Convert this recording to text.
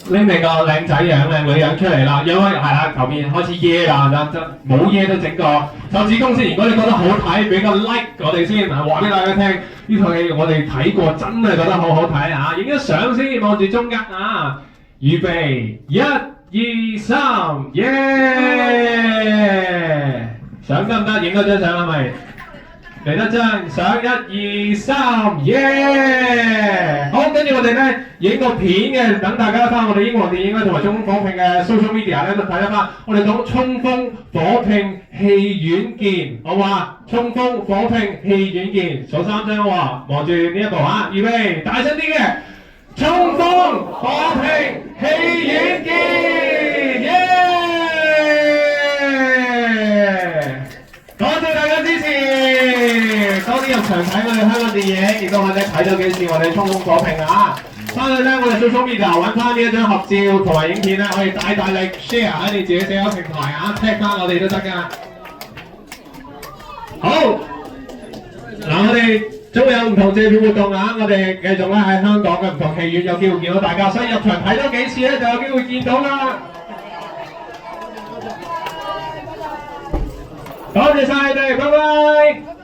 拎你個靚仔樣、靚女樣出嚟啦，因為係啦，後面開始耶啦，就冇嘢都整個手指公先。如果你覺得好睇，俾個 like 我哋先，話俾大家聽，呢套戲我哋睇過，真係覺得好好睇啊！影咗相先，望住中間啊，預備1、2、3，耶！相得唔得？影嗰張相係咪？嚟得張相1、2、3，耶！好，跟住我哋咧影個片嘅，等大家翻我哋英皇電影咧同埋衝鋒火拼嘅 social media 咧都睇得翻。我哋講衝鋒火拼戲院見，好嘛？衝鋒火拼戲院見，數3張喎，望住呢一部啊，預備，大聲啲嘅，衝鋒火拼戲院見，耶！多謝大家支持，多啲入場睇我哋香港電影，亦都可以睇咗幾次我哋衝鋒火拼啊！翻去咧，我哋 social media 揾翻呢一張合照同埋影片咧，可以大力 share 喺你自己社交平台啊 ，tag 翻我哋都得㗎。好，嗱我哋仲有唔同借票活動啊！我哋繼續咧喺香港嘅唔同戲院有機會見到大家，所以入場睇多幾次咧就有機會見到啦。多謝晒你哋，拜拜。